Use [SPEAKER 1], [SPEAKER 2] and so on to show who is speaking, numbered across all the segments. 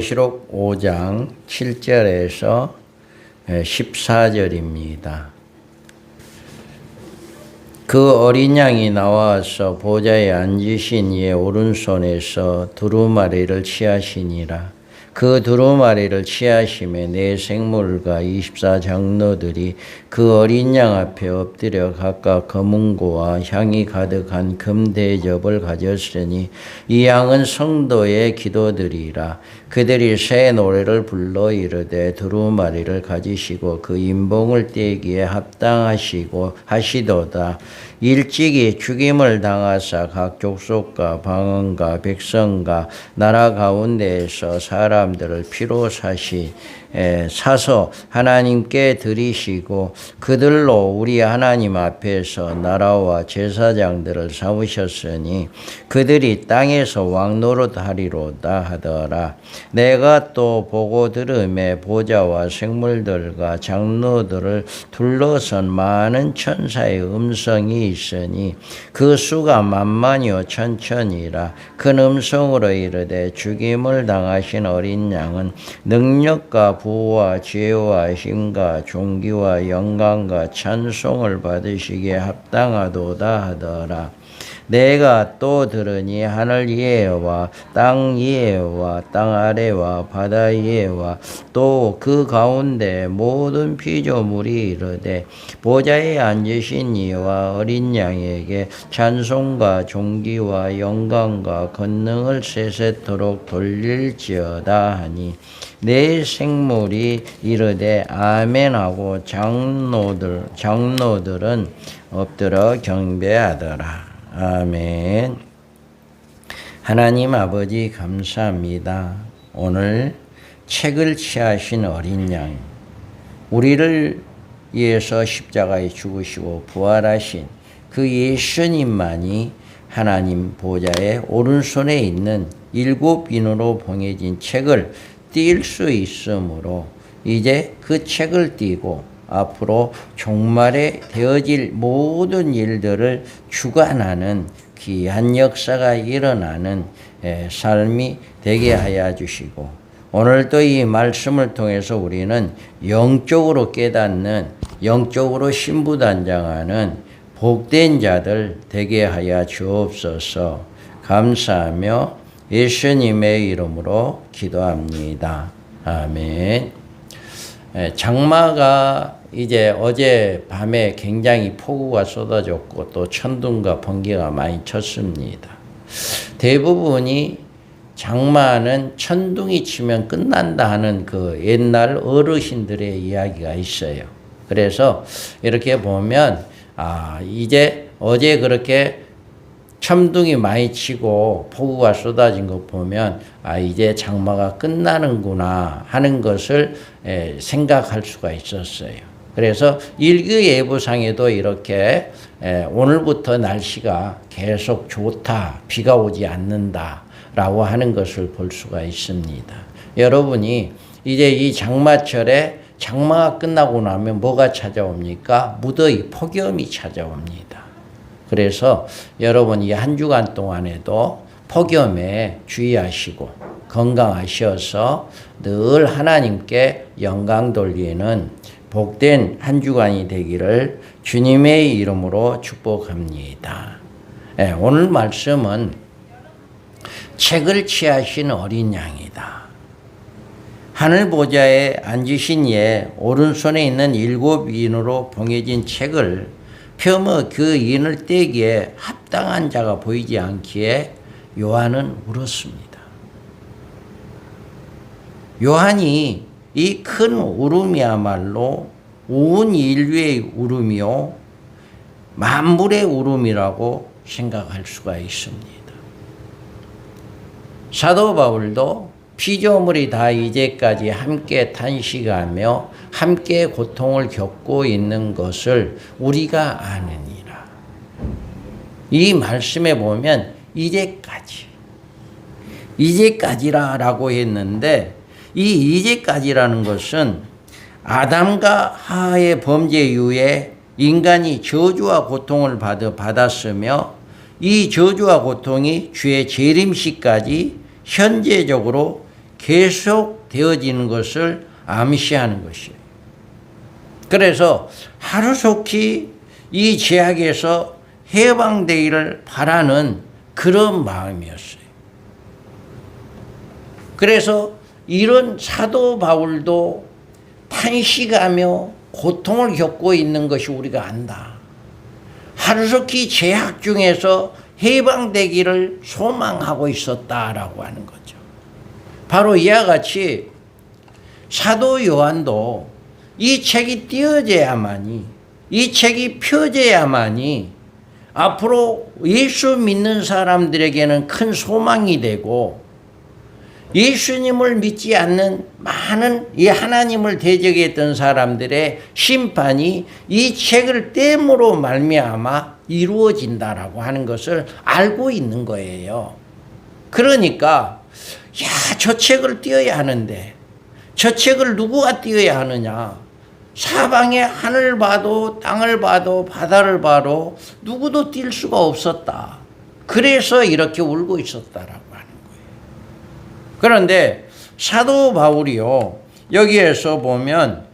[SPEAKER 1] 계시록 5장 7절에서 14절입니다. 그 어린 양이 나와서 보좌에 앉으신 이의 오른손에서 두루마리를 취하시니라. 그 두루마리를 취하심에 네 생물과 24장로들이 그 어린 양 앞에 엎드려 각각 검은고와 향이 가득한 금대접을 가졌으니 이 양은 성도의 기도들이라. 그들이 새 노래를 불러 이르되 두루마리를 가지시고 그 인봉을 떼기에 합당하시고 하시도다. 일찍이 죽임을 당하사 각 족속과 방언과 백성과 나라 가운데에서 사람들을 피로 사서 하나님께 드리시고 그들로 우리 하나님 앞에서 나라와 제사장들을 삼으셨으니 그들이 땅에서 왕노릇하리로다 하더라. 내가 또 보고 들음에 보좌와 생물들과 장로들을 둘러선 많은 천사의 음성이 있으니 그 수가 만만이요 천천이라. 큰 음성으로 이르되 죽임을 당하신 어린 양은 능력과 부와 지혜와 힘과 존귀와 영광과 찬송을 받으시기에 합당하도다 하더라. 내가 또 들으니 하늘 위에와 땅 위에와 땅 아래와 바다 위에와 또 그 가운데 모든 피조물이 이르되 보좌에 앉으신 이와 어린 양에게 찬송과 존귀와 영광과 권능을 세세토록 돌릴지어다 하니 네 생물이 이르되 아멘하고 장로들은 엎드려 경배하더라. 아멘. 하나님 아버지 감사합니다. 오늘 책을 취하신 어린 양, 우리를 위해서 십자가에 죽으시고 부활하신 그 예수님만이 하나님 보좌의 오른손에 있는 7인으로 봉해진 책을 띄울 수 있으므로 이제 그 책을 띄고 앞으로 종말에 되어질 모든 일들을 주관하는 귀한 역사가 일어나는 삶이 되게 하여 주시고, 오늘도 이 말씀을 통해서 우리는 영적으로 깨닫는, 영적으로 신부단장하는 복된 자들 되게 하여 주옵소서. 감사하며 예수님의 이름으로 기도합니다. 아멘. 장마가 이제 어제 밤에 굉장히 폭우가 쏟아졌고 또 천둥과 번개가 많이 쳤습니다. 대부분이 장마는 천둥이 치면 끝난다 하는 그 옛날 어르신들의 이야기가 있어요. 그래서 이렇게 보면 이제 어제 그렇게 천둥이 많이 치고 폭우가 쏟아진 것 보면 이제 장마가 끝나는구나 하는 것을 생각할 수가 있었어요. 그래서 일기예보상에도 이렇게 오늘부터 날씨가 계속 좋다, 비가 오지 않는다 라고 하는 것을 볼 수가 있습니다. 여러분이 이제 이 장마철에 장마가 끝나고 나면 뭐가 찾아옵니까? 무더위, 폭염이 찾아옵니다. 그래서 여러분 이 한 주간 동안에도 폭염에 주의하시고 건강하셔서 늘 하나님께 영광 돌리는 복된 한 주간이 되기를 주님의 이름으로 축복합니다. 오늘 말씀은 책을 취하신 어린 양이다. 하늘 보좌에 앉으신 이의 오른손에 있는 7인으로 봉해진 책을 펴며 그 인을 떼기에 합당한 자가 보이지 않기에 요한은 울었습니다. 요한이 이 큰 울음이야말로 온 인류의 울음이요 만물의 울음이라고 생각할 수가 있습니다. 사도 바울도 피조물이 다 이제까지 함께 탄식하며 함께 고통을 겪고 있는 것을 우리가 아느니라. 이 말씀에 보면 이제까지라고 했는데 이 이제까지라는 것은 아담과 하와의 범죄 이후에 인간이 저주와 고통을 받았으며 이 저주와 고통이 주의 재림시까지 현재적으로 계속 되어지는 것을 암시하는 것이에요. 그래서 하루속히 이 죄악에서 해방되기를 바라는 그런 마음이었어요. 그래서 이런 사도 바울도 탄식하며 고통을 겪고 있는 것이 우리가 안다. 하루속히 죄악 중에서 해방되기를 소망하고 있었다라고 하는 거죠. 바로 이와 같이 사도 요한도 이 책이 띄어져야만이, 이 책이 펴져야만이 앞으로 예수 믿는 사람들에게는 큰 소망이 되고, 예수님을 믿지 않는 많은 이 하나님을 대적했던 사람들의 심판이 이 책을 땜으로 말미암아 이루어진다라고 하는 것을 알고 있는 거예요. 그러니까 저 책을 띄어야 하는데 저 책을 누구가 띄어야 하느냐? 사방에 하늘 봐도 땅을 봐도 바다를 봐도 누구도 뛸 수가 없었다. 그래서 이렇게 울고 있었다라고 하는 거예요. 그런데 사도 바울이요, 여기에서 보면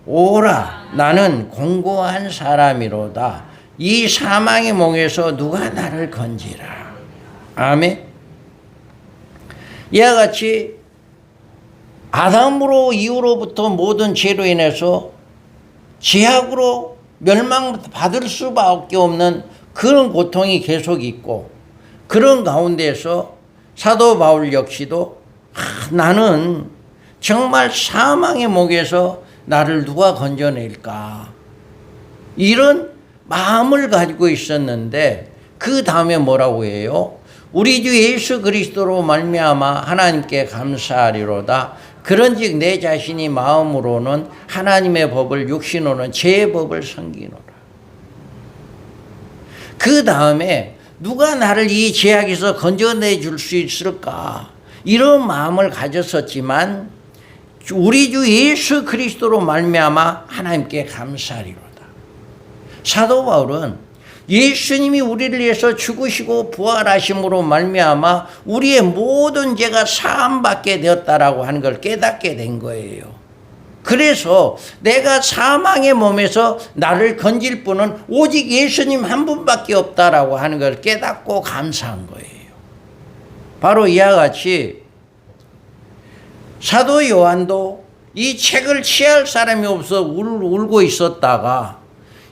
[SPEAKER 1] 오라 나는 공고한 사람이로다. 이 사망의 몽에서 누가 나를 건지라. 아멘. 이와 같이 아담으로 이후로부터 모든 죄로 인해서 죄악으로 멸망받을 수밖에 없는 그런 고통이 계속 있고, 그런 가운데서 사도 바울 역시도 나는 정말 사망의 목에서 나를 누가 건져낼까, 이런 마음을 가지고 있었는데 그 다음에 뭐라고 해요? 우리 주 예수 그리스도로 말미암아 하나님께 감사하리로다. 그런즉 내 자신이 마음으로는 하나님의 법을, 육신으로는 죄의 법을 섬기노라. 그 다음에 누가 나를 이 죄악에서 건져내 줄 수 있을까, 이런 마음을 가졌었지만 우리 주 예수 그리스도로 말미암아 하나님께 감사하리로다. 사도 바울은 예수님이 우리를 위해서 죽으시고 부활하심으로 말미암아 우리의 모든 죄가 사함받게 되었다라고 하는 걸 깨닫게 된 거예요. 그래서 내가 사망의 몸에서 나를 건질 분은 오직 예수님 한 분밖에 없다라고 하는 걸 깨닫고 감사한 거예요. 바로 이와 같이 사도 요한도 이 책을 취할 사람이 없어 울고 있었다가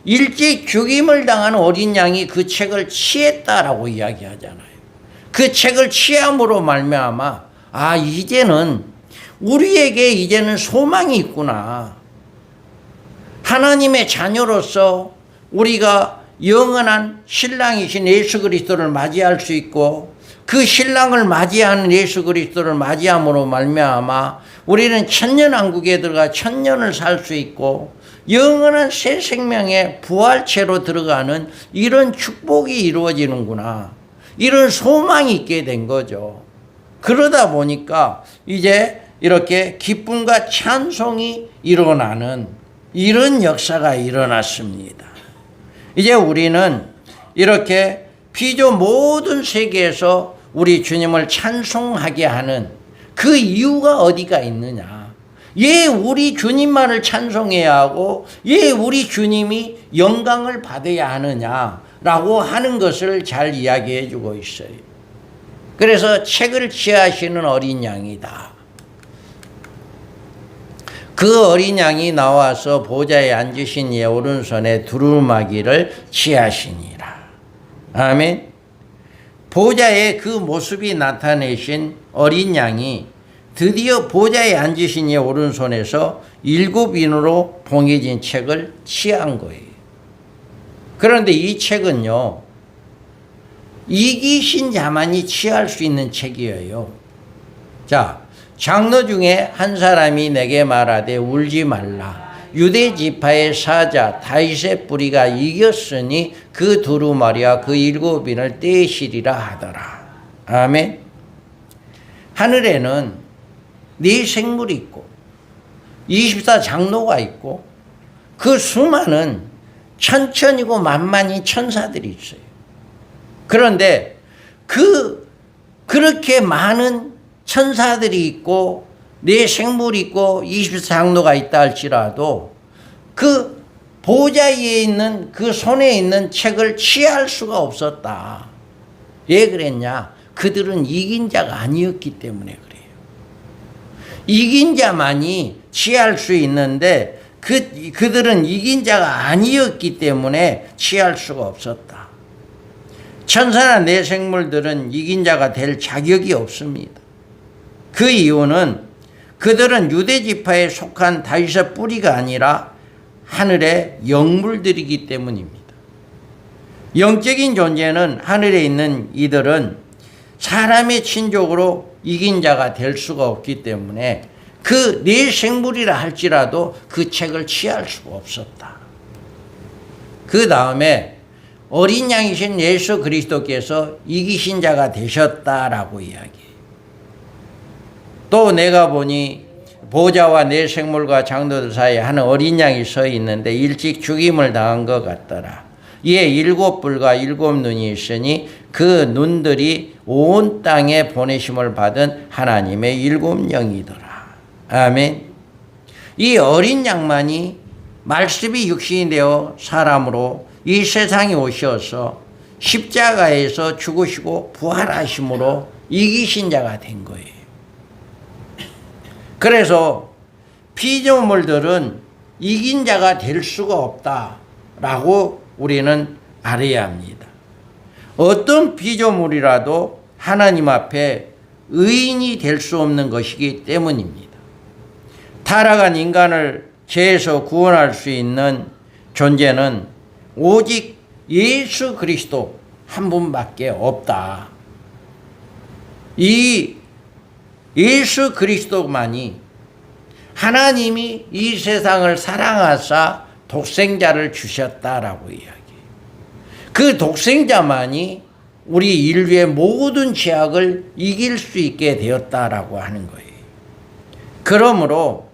[SPEAKER 1] 일찍 죽임을 당한 어린 양이 그 책을 취했다라고 이야기하잖아요. 그 책을 취함으로 말미암아 이제는 우리에게 이제는 소망이 있구나. 하나님의 자녀로서 우리가 영원한 신랑이신 예수 그리스도를 맞이할 수 있고, 그 신랑을 맞이하는 예수 그리스도를 맞이함으로 말미암아 우리는 천년왕국에 들어가 천년을 살 수 있고 영원한 새 생명의 부활체로 들어가는 이런 축복이 이루어지는구나, 이런 소망이 있게 된 거죠. 그러다 보니까 이제 이렇게 기쁨과 찬송이 일어나는 이런 역사가 일어났습니다. 이제 우리는 이렇게 피조 모든 세계에서 우리 주님을 찬송하게 하는 그 이유가 어디가 있느냐? 예, 우리 주님만을 찬송해야 하고 예, 우리 주님이 영광을 받아야 하느냐라고 하는 것을 잘 이야기해 주고 있어요. 그래서 책을 취하시는 어린 양이다. 그 어린 양이 나와서 보좌에 앉으신 이의 오른손에 두루마기를 취하시니라. 아멘. 보좌에 그 모습이 나타내신 어린 양이 드디어 보좌에 앉으신 이의 오른손에서 7인으로 봉해진 책을 취한 거예요. 그런데 이 책은요, 이기신 자만이 취할 수 있는 책이에요. 자, 장로 중에 한 사람이 내게 말하되 울지 말라. 유대 지파의 사자 다윗의 뿌리가 이겼으니 그 두루마리와 그 7인을 떼시리라 하더라. 아멘. 하늘에는 네 생물이 있고 24 장로가 있고 그 수많은 천천이고 만만이 천사들이 있어요. 그런데 그 그렇게 많은 천사들이 있고 네 생물이 있고 24장로가 있다 할지라도 그 보좌 위에 있는 그 손에 있는 책을 취할 수가 없었다. 왜 그랬냐? 그들은 이긴 자가 아니었기 때문에 그래요. 이긴 자만이 취할 수 있는데 그들은 이긴 자가 아니었기 때문에 취할 수가 없었다. 천사나 내 생물들은 이긴 자가 될 자격이 없습니다. 그 이유는 그들은 유대 지파에 속한 다윗의 뿌리가 아니라 하늘의 영물들이기 때문입니다. 영적인 존재는 하늘에 있는 이들은 사람의 친족으로 이긴 자가 될 수가 없기 때문에 그 네 생물이라 할지라도 그 책을 취할 수가 없었다. 그 다음에 어린 양이신 예수 그리스도께서 이기신 자가 되셨다라고 이야기해요. 또 내가 보니 보좌와 네 생물과 장로들 사이에 한 어린 양이 서 있는데 일찍 죽임을 당한 것 같더라. 이에 7뿔과 7눈이 있으니 그 눈들이 온 땅에 보내심을 받은 하나님의 7영이더라. 아멘. 이 어린 양만이 말씀이 육신이 되어 사람으로 이 세상에 오셔서 십자가에서 죽으시고 부활하심으로 이기신 자가 된 거예요. 그래서 피조물들은 이긴 자가 될 수가 없다라고 우리는 알아야 합니다. 어떤 피조물이라도 하나님 앞에 의인이 될 수 없는 것이기 때문입니다. 타락한 인간을 죄에서 구원할 수 있는 존재는 오직 예수 그리스도 한 분밖에 없다. 이 예수 그리스도만이 하나님이 이 세상을 사랑하사 독생자를 주셨다라고 이야기해요. 그 독생자만이 우리 인류의 모든 죄악을 이길 수 있게 되었다라고 하는 거예요. 그러므로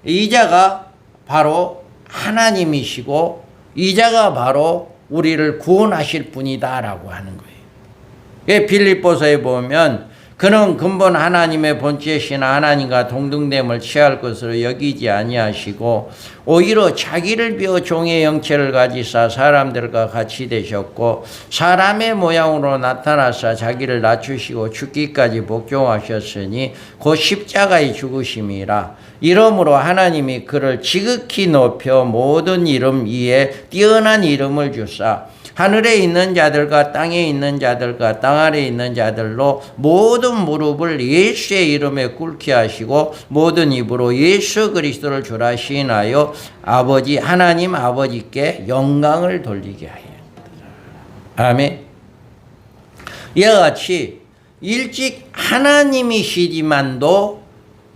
[SPEAKER 1] 이자가 바로 하나님이시고 이자가 바로 우리를 구원하실 분이다라고 하는 거예요. 빌립보서에 보면 그는 근본 하나님의 본체시나 하나님과 동등됨을 취할 것으로 여기지 아니하시고 오히려 자기를 비워 종의 형체를 가지사 사람들과 같이 되셨고 사람의 모양으로 나타나사 자기를 낮추시고 죽기까지 복종하셨으니 곧 십자가의 죽으심이라. 이러므로 하나님이 그를 지극히 높여 모든 이름 위에 뛰어난 이름을 주사 하늘에 있는 자들과 땅에 있는 자들과 땅 아래에 있는 자들로 모든 무릎을 예수의 이름에 꿇게 하시고 모든 입으로 예수 그리스도를 주라 시인하여 아버지 하나님 아버지께 영광을 돌리게 하였다. 아멘. 이와 같이 일찍 하나님이시지만도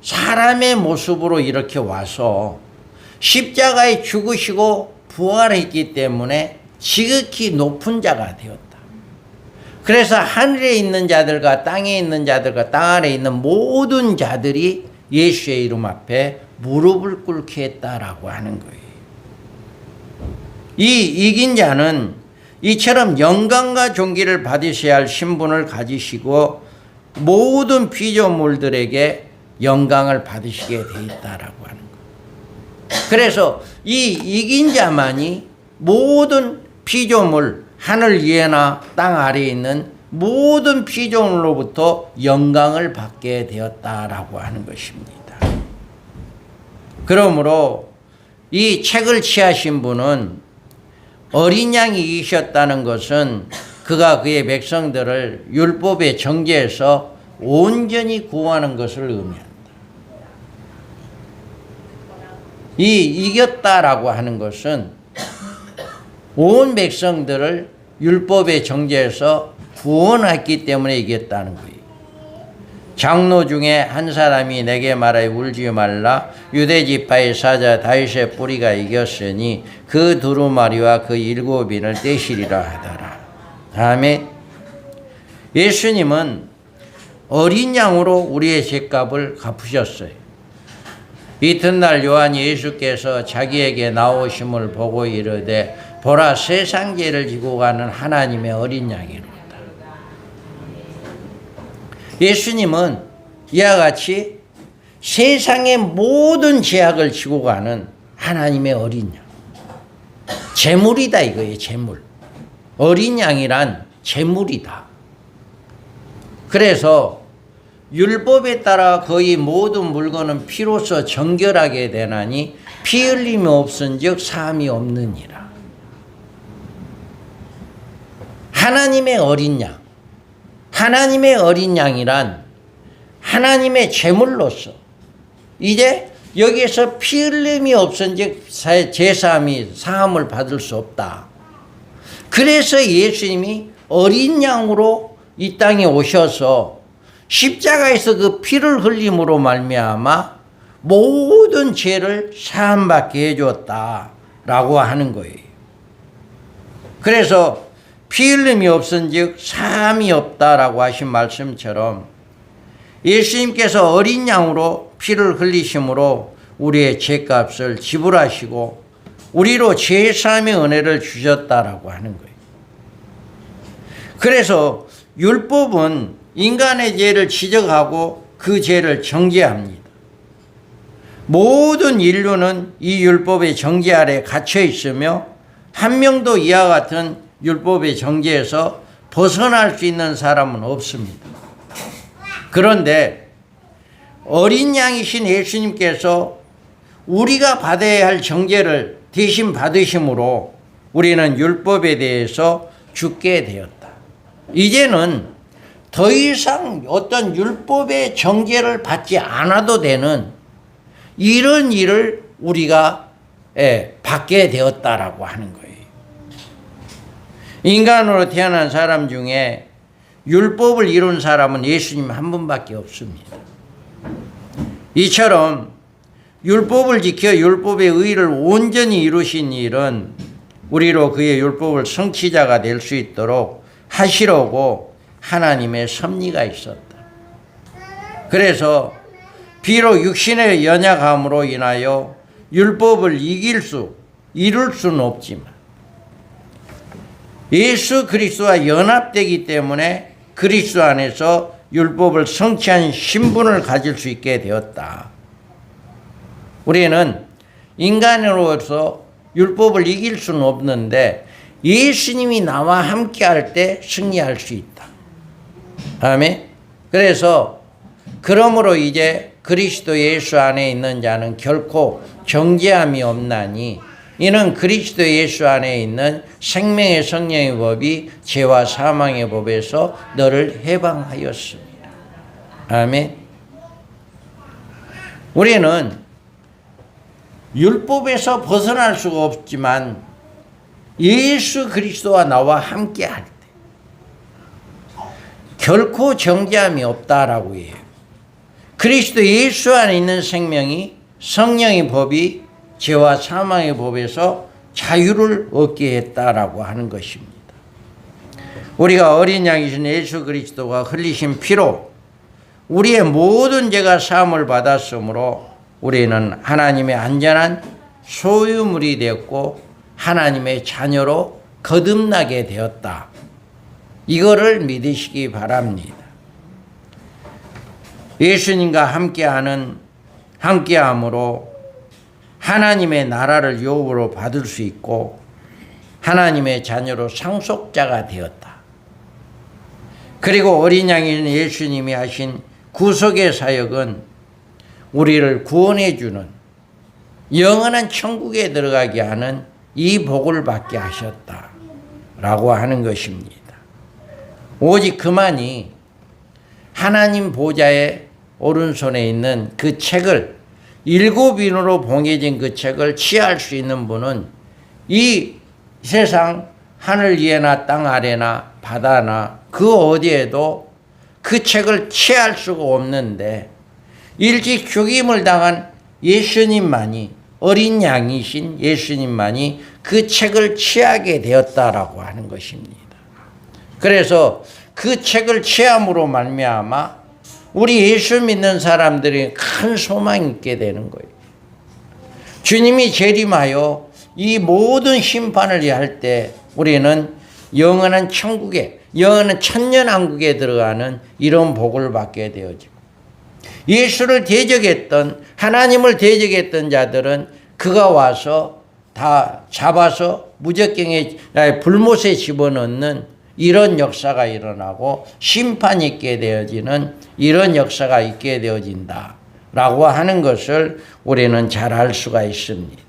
[SPEAKER 1] 사람의 모습으로 이렇게 와서 십자가에 죽으시고 부활했기 때문에 지극히 높은 자가 되었다. 그래서 하늘에 있는 자들과 땅에 있는 자들과 땅 아래에 있는 모든 자들이 예수의 이름 앞에 무릎을 꿇게 했다라고 하는 거예요. 이 이긴 자는 이처럼 영광과 존귀를 받으셔야 할 신분을 가지시고 모든 피조물들에게 영광을 받으시게 돼 있다라고 하는 거예요. 그래서 이 이긴 자만이 모든 피조물, 하늘 위에나 땅 아래에 있는 모든 피조물로부터 영광을 받게 되었다라고 하는 것입니다. 그러므로 이 책을 취하신 분은 어린 양이 이기셨다는 것은 그가 그의 백성들을 율법의 정죄에서 온전히 구원하는 것을 의미한다. 이 이겼다라고 하는 것은 온 백성들을 율법의 정죄에서 구원했기 때문에 이겼다는 거예요. 장로 중에 한 사람이 내게 말하여 울지 말라. 유대 지파의 사자 다윗의 뿌리가 이겼으니 그 두루마리와 그 7인을 떼시리라 하더라. 아멘. 예수님은 어린 양으로 우리의 죄값을 갚으셨어요. 이튿날 요한이 예수께서 자기에게 나오심을 보고 이르되 보라 세상 죄를 지고 가는 하나님의 어린 양이로다. 예수님은 이와 같이 세상의 모든 죄악을 지고 가는 하나님의 어린 양. 제물이다 이거예요. 제물. 어린 양이란 제물이다. 그래서 율법에 따라 거의 모든 물건은 피로써 정결하게 되나니 피 흘림이 없은즉 사함이 없느니라. 하나님의 어린 양. 하나님의 어린 양이란 하나님의 제물로서 이제 여기에서 피 흘림이 없은즉 제사함이 사함을 받을 수 없다. 그래서 예수님이 어린 양으로 이 땅에 오셔서 십자가에서 그 피를 흘림으로 말미암아 모든 죄를 사함받게 해줬다라고 하는 거예요. 그래서 피 흘림이 없은즉 사함이 없다라고 하신 말씀처럼 예수님께서 어린 양으로 피를 흘리심으로 우리의 죄값을 지불하시고 우리로 죄사함의 은혜를 주셨다라고 하는 거예요. 그래서 율법은 인간의 죄를 지적하고 그 죄를 정죄합니다. 모든 인류는 이 율법의 정죄 아래 갇혀 있으며 한 명도 이와 같은 율법의 정죄에서 벗어날 수 있는 사람은 없습니다. 그런데 어린 양이신 예수님께서 우리가 받아야 할 정죄를 대신 받으심으로 우리는 율법에 대해서 죽게 되었다. 이제는 더 이상 어떤 율법의 정죄를 받지 않아도 되는 이런 일을 우리가 받게 되었다라고 하는 거예요. 인간으로 태어난 사람 중에 율법을 이룬 사람은 예수님 한 분밖에 없습니다. 이처럼 율법을 지켜 율법의 의를 온전히 이루신 일은 우리로 그의 율법을 성취자가 될 수 있도록 하시려고 하나님의 섭리가 있었다. 그래서 비록 육신의 연약함으로 인하여 율법을 이룰 수는 없지만 예수 그리스도와 연합되기 때문에 그리스도 안에서 율법을 성취한 신분을 가질 수 있게 되었다. 우리는 인간으로서 율법을 이길 수는 없는데 예수님이 나와 함께 할 때 승리할 수 있다. 아멘. 그래서 그러므로 이제 그리스도 예수 안에 있는 자는 결코 정죄함이 없나니 이는 그리스도 예수 안에 있는 생명의 성령의 법이 죄와 사망의 법에서 너를 해방하였습니다. 아멘. 우리는 율법에서 벗어날 수가 없지만 예수 그리스도와 나와 함께 할 때 결코 정죄함이 없다라고 해요. 그리스도 예수 안에 있는 생명이 성령의 법이 죄와 사망의 법에서 자유를 얻게 했다라고 하는 것입니다. 우리가 어린 양이신 예수 그리스도가 흘리신 피로 우리의 모든 죄가 사함을 받았으므로 우리는 하나님의 안전한 소유물이 되었고 하나님의 자녀로 거듭나게 되었다. 이거를 믿으시기 바랍니다. 예수님과 함께함으로 하나님의 나라를 유업으로 받을 수 있고 하나님의 자녀로 상속자가 되었다. 그리고 어린 양인 예수님이 하신 구속의 사역은 우리를 구원해 주는 영원한 천국에 들어가게 하는 이 복을 받게 하셨다라고 하는 것입니다. 오직 그만이 하나님 보좌의 오른손에 있는 그 책을 7인으로 봉해진 그 책을 취할 수 있는 분은 이 세상 하늘 위에나 땅 아래나 바다나 그 어디에도 그 책을 취할 수가 없는데 일찍 죽임을 당한 예수님만이 어린 양이신 예수님만이 그 책을 취하게 되었다라고 하는 것입니다. 그래서 그 책을 취함으로 말미암아 우리 예수 믿는 사람들이 큰 소망이 있게 되는 거예요. 주님이 재림하여 이 모든 심판을 할 때 우리는 영원한 천국에 영원한 천년왕국에 들어가는 이런 복을 받게 되어지고, 예수를 대적했던, 하나님을 대적했던 자들은 그가 와서 다 잡아서 무적경에 불못에 집어넣는 이런 역사가 일어나고 심판이 있게 되어지는 이런 역사가 있게 되어진다 라고 하는 것을 우리는 잘 알 수가 있습니다.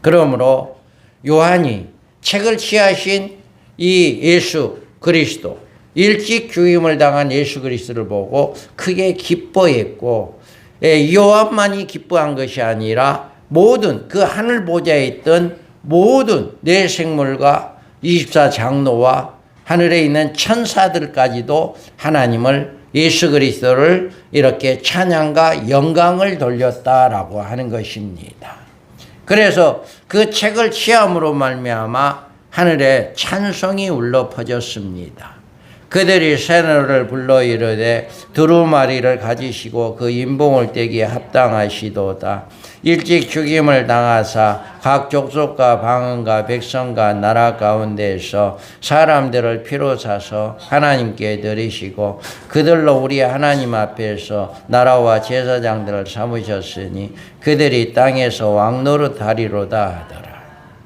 [SPEAKER 1] 그러므로 요한이 책을 취하신 이 예수 그리스도, 일찍 죽임을 당한 예수 그리스도를 보고 크게 기뻐했고, 요한만이 기뻐한 것이 아니라 모든 그 하늘 보좌에 있던 모든 내 생물과 24장로와 하늘에 있는 천사들까지도 하나님을, 예수 그리스도를 이렇게 찬양과 영광을 돌렸다라고 하는 것입니다. 그래서 그 책을 취함으로 말미암아 하늘에 찬송이 울려 퍼졌습니다. 그들이 새 노래를 불러 이르되 두루마리를 가지시고 그 인봉을 떼기에 합당하시도다. 일찍 죽임을 당하사 각 족속과 방언과 백성과 나라 가운데에서 사람들을 피로 사서 하나님께 드리시고 그들로 우리 하나님 앞에서 나라와 제사장들을 삼으셨으니 그들이 땅에서 왕노릇 하리로다 하더라.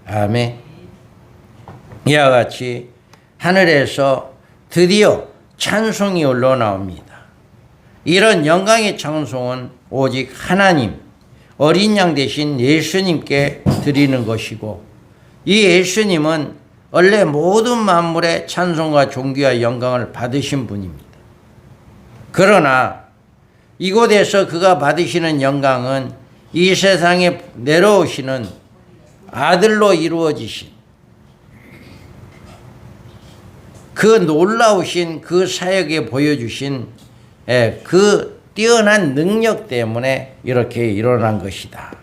[SPEAKER 1] 아멘. 이와 같이 하늘에서 드디어 찬송이 흘러나옵니다. 이런 영광의 찬송은 오직 하나님, 어린 양 대신 예수님께 드리는 것이고, 이 예수님은 원래 모든 만물의 찬송과 존귀와 영광을 받으신 분입니다. 그러나 이곳에서 그가 받으시는 영광은 이 세상에 내려오시는 아들로 이루어지신 그 놀라우신 그 사역에 보여주신 그 뛰어난 능력 때문에 이렇게 일어난 것이다.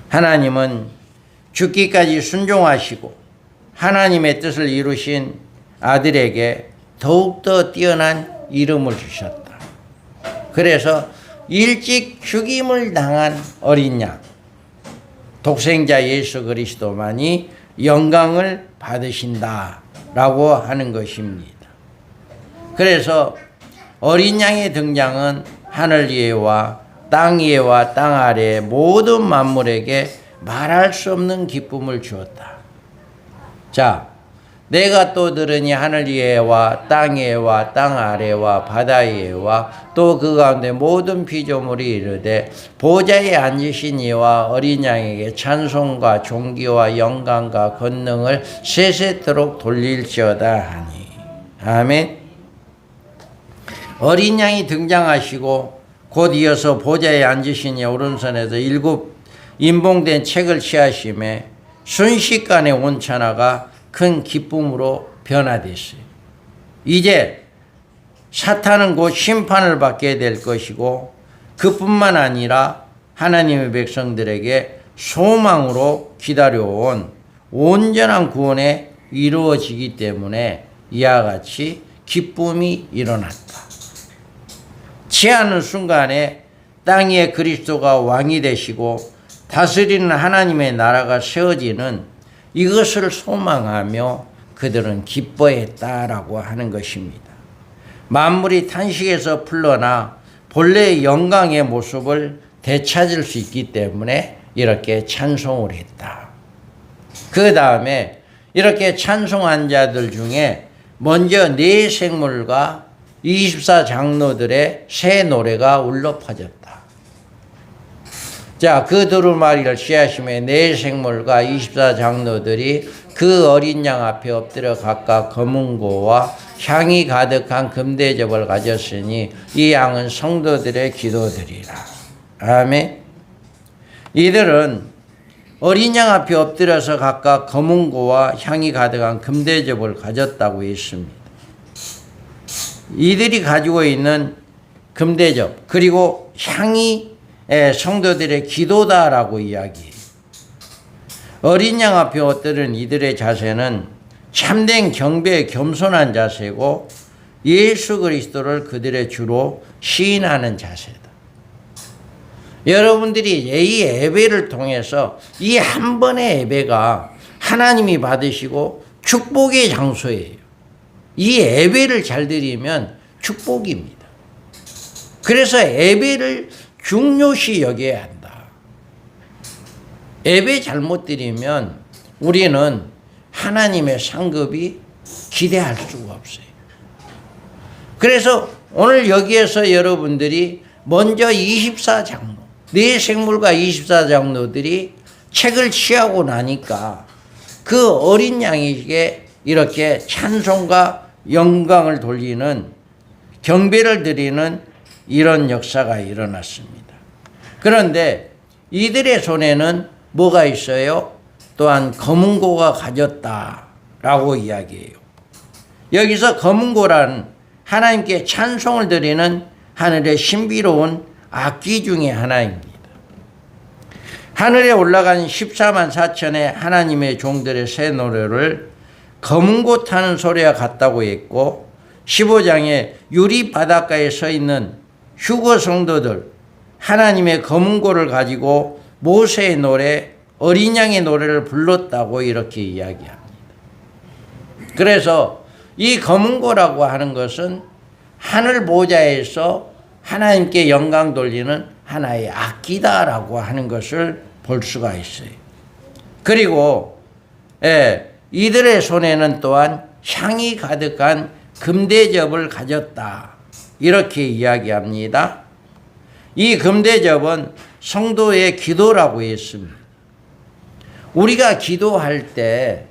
[SPEAKER 1] 하나님은 죽기까지 순종하시고 하나님의 뜻을 이루신 아들에게 더욱더 뛰어난 이름을 주셨다. 그래서 일찍 죽임을 당한 어린 양, 독생자 예수 그리스도만이 영광을 받으신다 라고 하는 것입니다. 그래서 어린 양의 등장은 하늘 위에와 땅 위에와 땅 아래의 모든 만물에게 말할 수 없는 기쁨을 주었다. 자, 내가 또 들으니 하늘 위에와 땅 위에와 땅 아래와 바다 위에와 또 그 가운데 모든 피조물이 이르되 보좌에 앉으신 이와 어린 양에게 찬송과 존귀와 영광과 권능을 세세토록 돌릴지어다 하니. 아멘. 어린 양이 등장하시고 곧 이어서 보좌에 앉으신 이 오른손에서 7 인봉된 책을 취하심에 순식간에 온 천하가 큰 기쁨으로 변화됐어요. 이제 사탄은 곧 심판을 받게 될 것이고, 그뿐만 아니라 하나님의 백성들에게 소망으로 기다려온 온전한 구원에 이루어지기 때문에 이와 같이 기쁨이 일어났다. 취하는 순간에 땅 위에 그리스도가 왕이 되시고 다스리는 하나님의 나라가 세워지는 이것을 소망하며 그들은 기뻐했다라고 하는 것입니다. 만물이 탄식에서 풀러나 본래의 영광의 모습을 되찾을 수 있기 때문에 이렇게 찬송을 했다. 그 다음에 이렇게 찬송한 자들 중에 먼저 네 생물과 24장로들의 새 노래가 울려 퍼졌다. 자, 그 두루마리를 취하심에 네 생물과 24장로들이 그 어린 양 앞에 엎드려 각각 검은고와 향이 가득한 금대접을 가졌으니 이 양은 성도들의 기도들이라. 아멘. 이들은 어린 양 앞에 엎드려서 각각 검은고와 향이 가득한 금대접을 가졌다고 했습니다. 이들이 가지고 있는 금대접 그리고 향이 성도들의 기도다라고 이야기해요. 어린 양 앞에 엎드린 이들의 자세는 참된 경배에 겸손한 자세고 예수 그리스도를 그들의 주로 시인하는 자세다. 여러분들이 이 예배를 통해서 이 한 번의 예배가 하나님이 받으시고 축복의 장소예요. 이 예배를 잘 드리면 축복입니다. 그래서 예배를 중요시 여겨야 한다. 예배 잘못 드리면 우리는 하나님의 상급이 기대할 수가 없어요. 그래서 오늘 여기에서 여러분들이 먼저 24장로, 네 생물과 24장로들이 책을 취하고 나니까 그 어린 양에게 이렇게 찬송과 영광을 돌리는, 경배를 드리는 이런 역사가 일어났습니다. 그런데 이들의 손에는 뭐가 있어요? 또한 검은고가 가졌다라고 이야기해요. 여기서 검은고란 하나님께 찬송을 드리는 하늘의 신비로운 악기 중에 하나입니다. 하늘에 올라간 14만 4천의 하나님의 종들의 새 노래를 검은고 타는 소리와 같다고 했고, 15장에 유리 바닷가에 서 있는 휴거 성도들, 하나님의 검은고를 가지고 모세의 노래, 어린 양의 노래를 불렀다고 이렇게 이야기합니다. 그래서 이 검은고라고 하는 것은 하늘 보좌에서 하나님께 영광 돌리는 하나의 악기다라고 하는 것을 볼 수가 있어요. 그리고 이들의 손에는 또한 향이 가득한 금대접을 가졌다, 이렇게 이야기합니다. 이 금대접은 성도의 기도라고 했습니다. 우리가 기도할 때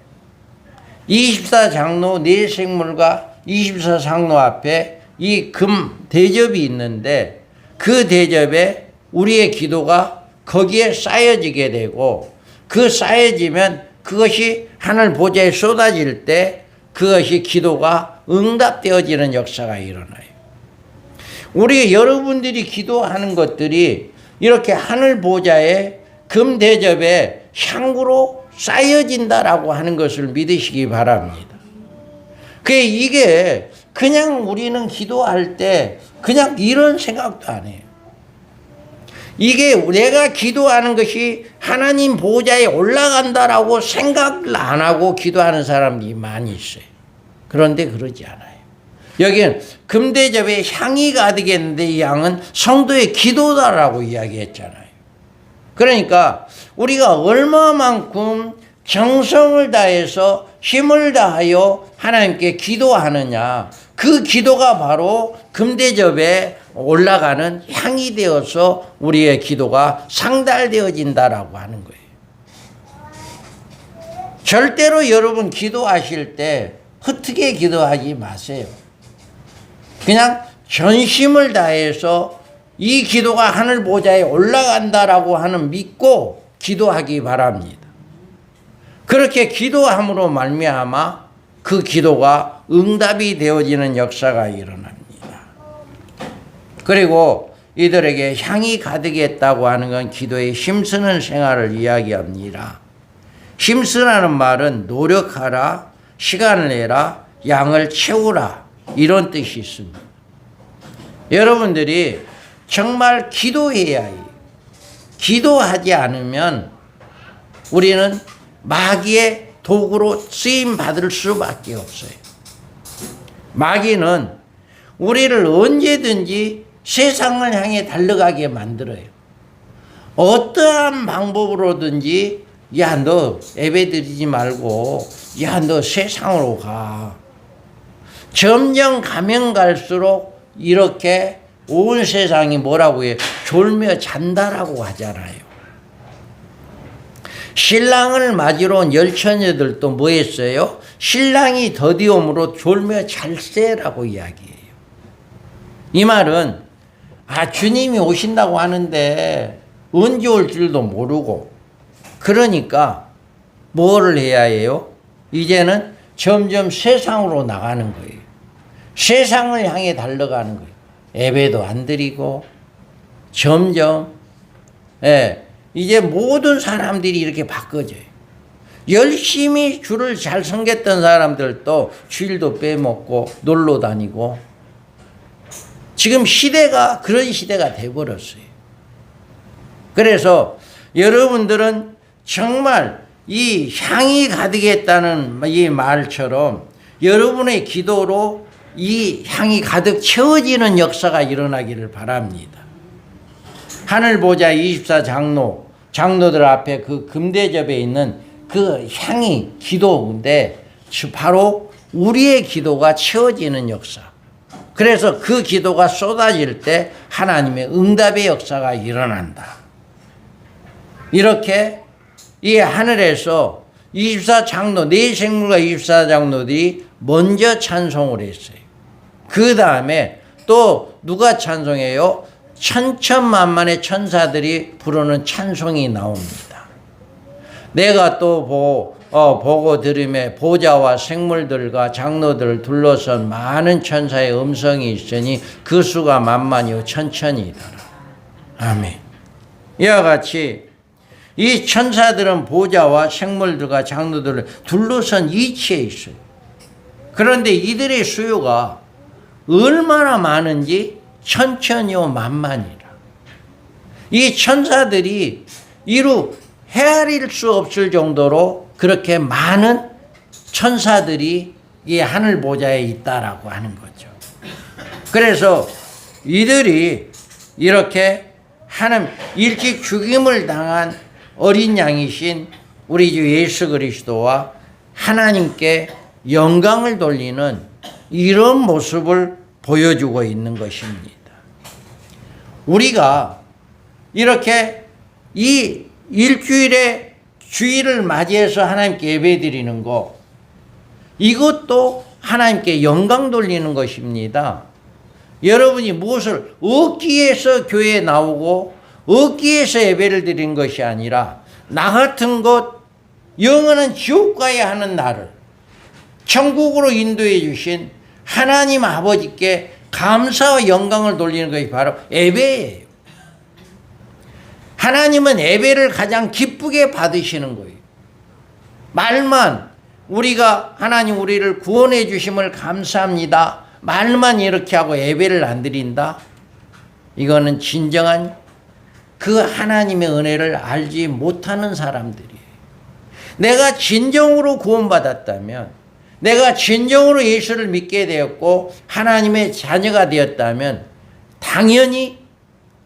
[SPEAKER 1] 24장로 네 생물과 24장로 앞에 이 금 대접이 있는데, 그 대접에 우리의 기도가 거기에 쌓여지게 되고, 그 쌓여지면 그것이 하늘 보좌에 쏟아질 때 그것이 기도가 응답되어지는 역사가 일어나요. 우리 여러분들이 기도하는 것들이 이렇게 하늘 보좌에 금 대접에 향으로 쌓여진다라고 하는 것을 믿으시기 바랍니다. 이게 그냥 우리는 기도할 때 그냥 이런 생각도 안 해요. 이게 내가 기도하는 것이 하나님 보좌에 올라간다라고 생각을 안 하고 기도하는 사람들이 많이 있어요. 그런데 그러지 않아요. 여기는 금대접에 향이 가득했는데 이 향은 성도의 기도다라고 이야기했잖아요. 그러니까 우리가 얼마만큼 정성을 다해서 힘을 다하여 하나님께 기도하느냐, 그 기도가 바로 금대접에 올라가는 향이 되어서 우리의 기도가 상달되어진다라고 하는 거예요. 절대로 여러분 기도하실 때 흩게 기도하지 마세요. 그냥 전심을 다해서 이 기도가 하늘 보좌에 올라간다라고 하는 믿고 기도하기 바랍니다. 그렇게 기도함으로 말미암아 그 기도가 응답이 되어지는 역사가 일어납니다. 그리고 이들에게 향이 가득했다고 하는 건 기도에 힘쓰는 생활을 이야기합니다. 힘쓰라는 말은 노력하라, 시간을 내라, 양을 채우라, 이런 뜻이 있습니다. 여러분들이 정말 기도해야 해요. 기도하지 않으면 우리는 마귀의 도구로 쓰임 받을 수밖에 없어요. 마귀는 우리를 언제든지 세상을 향해 달려가게 만들어요. 어떠한 방법으로든지, 야, 너 예배 드리지 말고, 야, 너 세상으로 가. 점점 가면 갈수록 이렇게 온 세상이 뭐라고 해요? 졸며 잔다라고 하잖아요. 신랑을 맞으러 온 열처녀들도 뭐 했어요? 신랑이 더디옴으로 졸며 잘세라고 이야기해요. 이 말은 주님이 오신다고 하는데 언제 올 줄도 모르고, 그러니까 뭐를 해야 해요? 이제는 점점 세상으로 나가는 거예요. 세상을 향해 달려가는 거예요. 예배도 안 드리고 점점 이제 모든 사람들이 이렇게 바꿔져요. 열심히 주를 잘 섬겼던 사람들도 주일도 빼먹고 놀러 다니고, 지금 시대가 그런 시대가 돼버렸어요. 그래서 여러분들은 정말 이 향이 가득했다는 이 말처럼 여러분의 기도로 이 향이 가득 채워지는 역사가 일어나기를 바랍니다. 하늘 보좌 24 장로들 앞에 그 금대접에 있는 그 향이 기도인데 바로 우리의 기도가 채워지는 역사. 그래서 그 기도가 쏟아질 때 하나님의 응답의 역사가 일어난다. 이렇게 이 하늘에서 24장로, 네 생물과 24장로들이 먼저 찬송을 했어요. 그 다음에 또 누가 찬송해요? 천천만만의 천사들이 부르는 찬송이 나옵니다. 내가 또 보고 들음에 보좌와 생물들과 장로들을 둘러선 많은 천사의 음성이 있으니 그 수가 만만이요 천천이더라. 아멘. 이와 같이 이 천사들은 보좌와 생물들과 장로들을 둘러선 이치에 있어요. 그런데 이들의 수요가 얼마나 많은지 천천히요 만만이라. 이 천사들이 이루 헤아릴 수 없을 정도로 그렇게 많은 천사들이 이 하늘 보좌에 있다라고 하는 거죠. 그래서 이들이 이렇게 하나님 일찍 죽임을 당한 어린 양이신 우리 주 예수 그리스도와 하나님께 영광을 돌리는 이런 모습을 보여주고 있는 것입니다. 우리가 이렇게 이 일주일에 주일을 맞이해서 하나님께 예배드리는 것, 이것도 하나님께 영광 돌리는 것입니다. 여러분이 무엇을 얻기 위해서 교회에 나오고 얻기 위해서 예배를 드리는 것이 아니라 나 같은 것 영원한 지옥 가야 하는 나를 천국으로 인도해 주신 하나님 아버지께 감사와 영광을 돌리는 것이 바로 예배예요. 하나님은 예배를 가장 기쁘게 받으시는 거예요. 말만 우리가 하나님 우리를 구원해 주심을 감사합니다. 말만 이렇게 하고 예배를 안 드린다? 이거는 진정한 그 하나님의 은혜를 알지 못하는 사람들이에요. 내가 진정으로 구원받았다면, 내가 진정으로 예수를 믿게 되었고 하나님의 자녀가 되었다면 당연히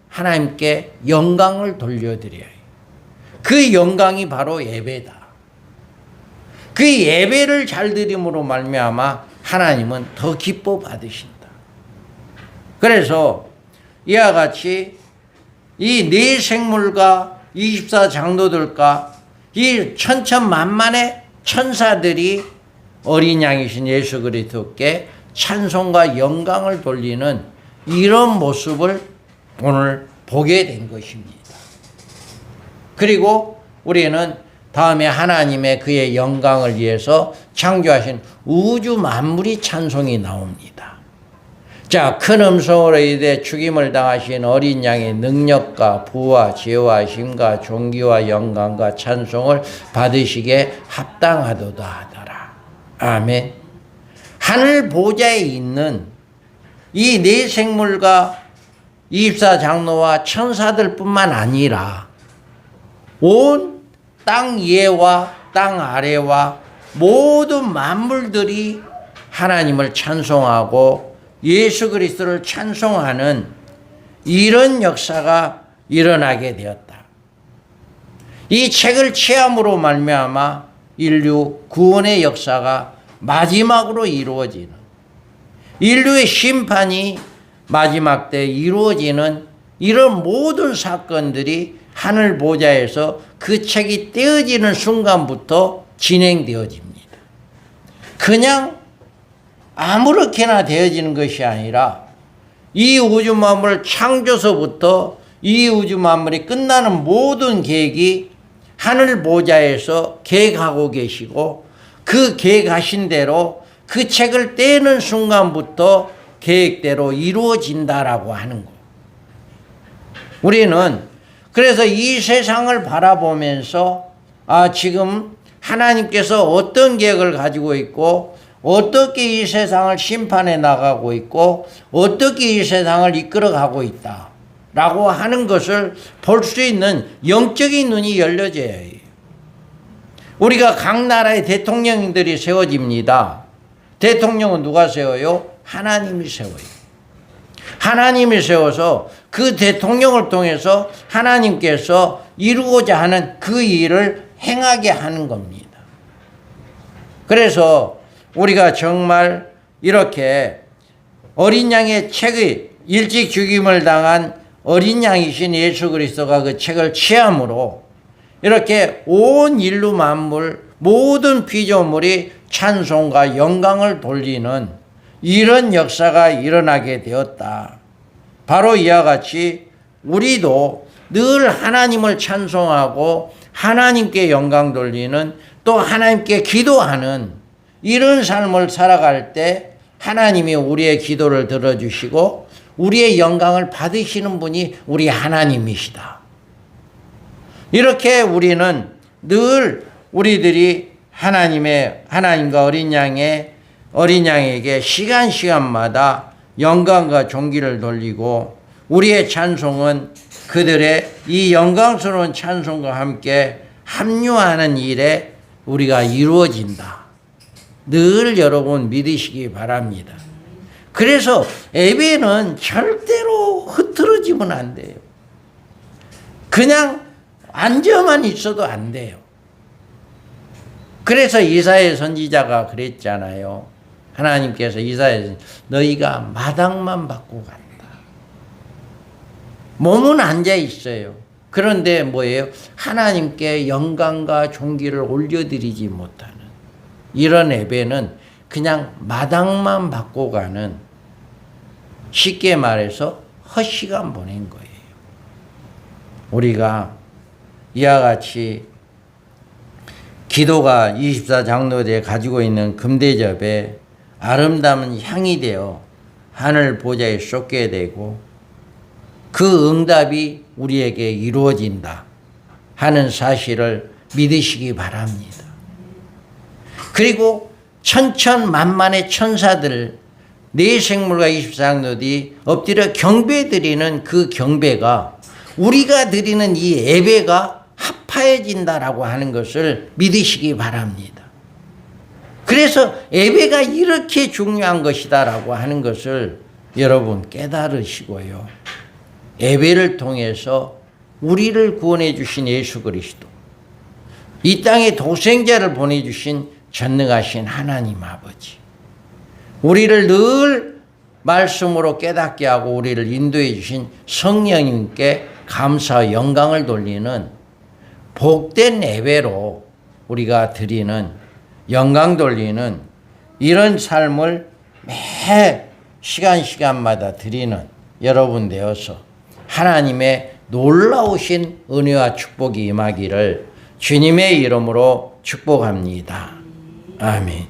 [SPEAKER 1] 하나님께 영광을 돌려드려야 해요. 그 영광이 바로 예배다. 그 예배를 잘 드림으로 말미암아 하나님은 더 기뻐 받으신다. 그래서 이와 같이 이 네 생물과 24 장로들과 이 천천만만의 천사들이 어린 양이신 예수 그리스도께 찬송과 영광을 돌리는 이런 모습을 오늘 보게 된 것입니다. 그리고 우리는 다음에 하나님의 그의 영광을 위해서 창조하신 우주 만물이 찬송이 나옵니다. 자, 큰 음성으로 이르되 죽임을 당하신 어린 양의 능력과 부와 지혜와 힘과 존귀와 영광과 찬송을 받으시기에 합당하도다 하더라. 아멘. 하늘 보좌에 있는 이 네 생물과 24 장로와 천사들 뿐만 아니라 온 땅 위와 땅 아래와 모든 만물들이 하나님을 찬송하고 예수 그리스도를 찬송하는 이런 역사가 일어나게 되었다. 이 책을 체험으로 말미암아 인류 구원의 역사가 마지막으로 이루어지는, 인류의 심판이 마지막 때 이루어지는 이런 모든 사건들이 하늘 보좌에서 그 책이 떼어지는 순간부터 진행되어집니다. 그냥 아무렇게나 되어지는 것이 아니라 이 우주 만물을 창조서부터 이 우주 만물이 끝나는 모든 계획이 하늘 보좌에서 계획하고 계시고 그 계획하신 대로 그 책을 떼는 순간부터 계획대로 이루어진다라고 하는 거. 우리는 그래서 이 세상을 바라보면서 지금 하나님께서 어떤 계획을 가지고 있고 어떻게 이 세상을 심판해 나가고 있고 어떻게 이 세상을 이끌어가고 있다라고 하는 것을 볼 수 있는 영적인 눈이 열려져야 해요. 우리가 각 나라의 대통령들이 세워집니다. 대통령은 누가 세워요? 하나님이 세워요. 하나님이 세워서 그 대통령을 통해서 하나님께서 이루고자 하는 그 일을 행하게 하는 겁니다. 그래서 우리가 정말 이렇게 어린 양의 책의 일찍 죽임을 당한 어린 양이신 예수 그리스도가 그 책을 취함으로 이렇게 온 인류 만물 모든 피조물이 찬송과 영광을 돌리는 이런 역사가 일어나게 되었다. 바로 이와 같이 우리도 늘 하나님을 찬송하고 하나님께 영광 돌리는 또 하나님께 기도하는 이런 삶을 살아갈 때 하나님이 우리의 기도를 들어주시고 우리의 영광을 받으시는 분이 우리 하나님이시다. 이렇게 우리는 늘 우리들이 하나님과 어린 양에게 시간마다 영광과 존귀를 돌리고 우리의 찬송은 그들의 이 영광스러운 찬송과 함께 합류하는 일에 우리가 이루어진다. 늘 여러분 믿으시기 바랍니다. 그래서 예배는 절대로 흐트러지면 안 돼요. 그냥 앉아만 있어도 안 돼요. 그래서 이사야 선지자가 그랬잖아요. 하나님께서 이사야 너희가 마당만 받고 간다. 몸은 앉아 있어요. 그런데 뭐예요? 하나님께 영광과 존귀를 올려드리지 못하는 이런 예배는 그냥 마당만 받고 가는, 쉽게 말해서 헛시간 보낸 거예요. 우리가 이와 같이 기도가 24장로대에 가지고 있는 금대접에 아름다운 향이 되어 하늘 보좌에 쏟게 되고 그 응답이 우리에게 이루어진다 하는 사실을 믿으시기 바랍니다. 그리고 천천만만의 천사들 네 생물과 24장로들이 엎드려 경배드리는 그 경배가 우리가 드리는 이 예배가 합하여진다라고 하는 것을 믿으시기 바랍니다. 그래서 예배가 이렇게 중요한 것이다라고 하는 것을 여러분 깨달으시고요. 예배를 통해서 우리를 구원해 주신 예수 그리스도, 이 땅에 독생자를 보내주신 전능하신 하나님 아버지, 우리를 늘 말씀으로 깨닫게 하고 우리를 인도해 주신 성령님께 감사와 영광을 돌리는 복된 예배로 우리가 드리는, 영광 돌리는 이런 삶을 매 시간마다 드리는 여러분 되어서 하나님의 놀라우신 은혜와 축복이 임하기를 주님의 이름으로 축복합니다. 아멘.